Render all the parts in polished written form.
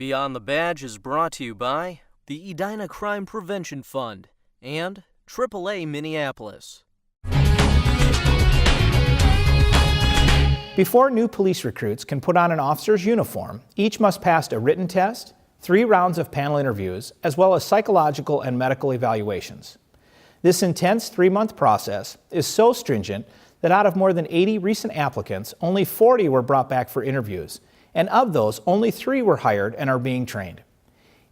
Beyond the Badge is brought to you by the Edina Crime Prevention Fund and AAA Minneapolis. Before new police recruits can put on an officer's uniform, each must pass a written test, 3 rounds of panel interviews, as well as psychological and medical evaluations. This intense 3-month process is so stringent that out of more than 80 recent applicants, only 40 were brought back for interviews, and of those, only 3 were hired and are being trained.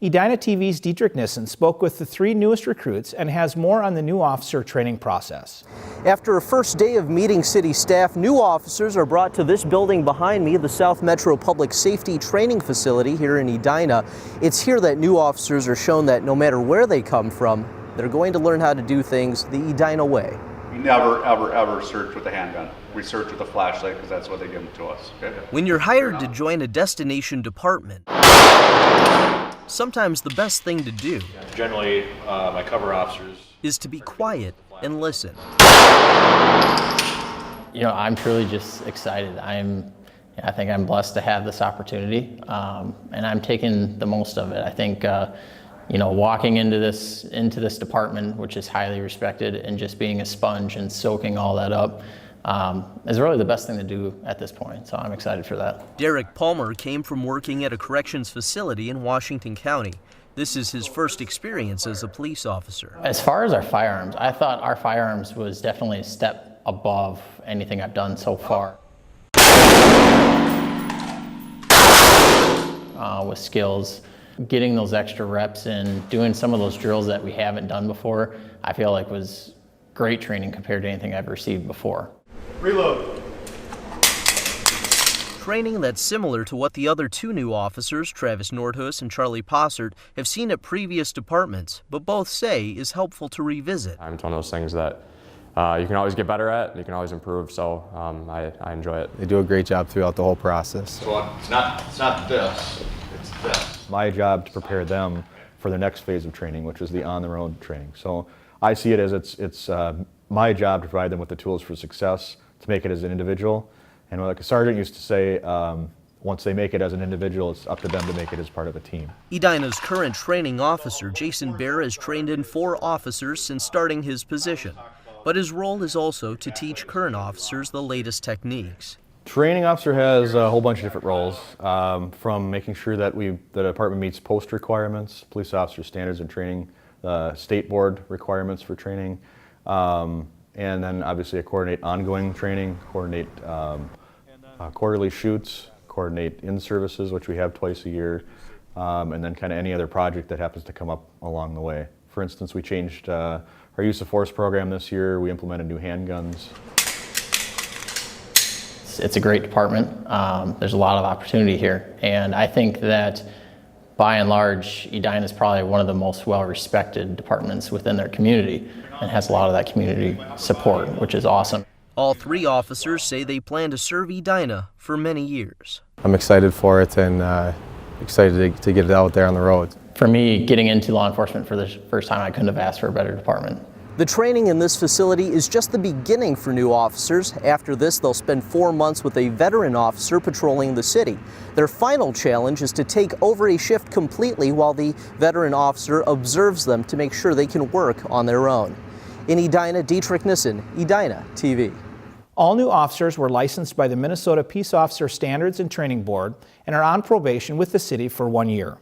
Edina TV's Dietrich Nissen spoke with the 3 newest recruits and has more on the new officer training process. After a first day of meeting city staff, new officers are brought to this building behind me, the South Metro Public Safety Training Facility here in Edina. It's here that new officers are shown that no matter where they come from, they're going to learn how to do things the Edina way. We never, ever, ever search with a handgun. We search with a flashlight because that's what they give them to us. Okay? When you're hired to join a destination department, sometimes the best thing to do generally my cover officers is to be quiet and listen. You know, I'm truly just excited. I think I'm blessed to have this opportunity, and I'm taking the most of it. I think you know, walking into this department, which is highly respected, and just being a sponge and soaking all that up is really the best thing to do at this point. So I'm excited for that. Derek Palmer came from working at a corrections facility in Washington County. This is his first experience as a police officer. As far as our firearms, I thought our firearms was definitely a step above anything I've done so far. With skills, getting those extra reps in, doing some of those drills that we haven't done before, I feel like was great training compared to anything I've received before. Reload. Training that's similar to what the other 2 new officers, Travis Nordhus and Charlie Possert, have seen at previous departments, but both say is helpful to revisit. It's one of those things that you can always get better at, you can always improve, so I enjoy it. They do a great job throughout the whole process. So it's not this, it's this. My job to prepare them for the next phase of training, which is the on-the-road training. So I see it as it's my job to provide them with the tools for success, to make it as an individual. And like a sergeant used to say, once they make it as an individual, it's up to them to make it as part of a team. Edina's current training officer, Jason Bear, has trained in 4 officers since starting his position. But his role is also to teach current officers the latest techniques. Training officer has a whole bunch of different roles, from making sure that the department meets post requirements, police officer standards and training, state board requirements for training, and then obviously coordinate ongoing training, coordinate quarterly shoots, coordinate in-services, which we have twice a year, and then kind of any other project that happens to come up along the way. For instance, we changed our use of force program this year. We implemented new handguns. It's a great department. There's a lot of opportunity here, and I think that by and large, Edina is probably one of the most well-respected departments within their community and has a lot of that community support, which is awesome. All 3 officers say they plan to serve Edina for many years. I'm excited for it and excited to get it out there on the road. For me, getting into law enforcement for the first time, I couldn't have asked for a better department. The training in this facility is just the beginning for new officers. After this, they'll spend 4 months with a veteran officer patrolling the city. Their final challenge is to take over a shift completely while the veteran officer observes them to make sure they can work on their own. In Edina, Dietrich Nissen, Edina TV. All new officers were licensed by the Minnesota Peace Officer Standards and Training Board and are on probation with the city for 1 year.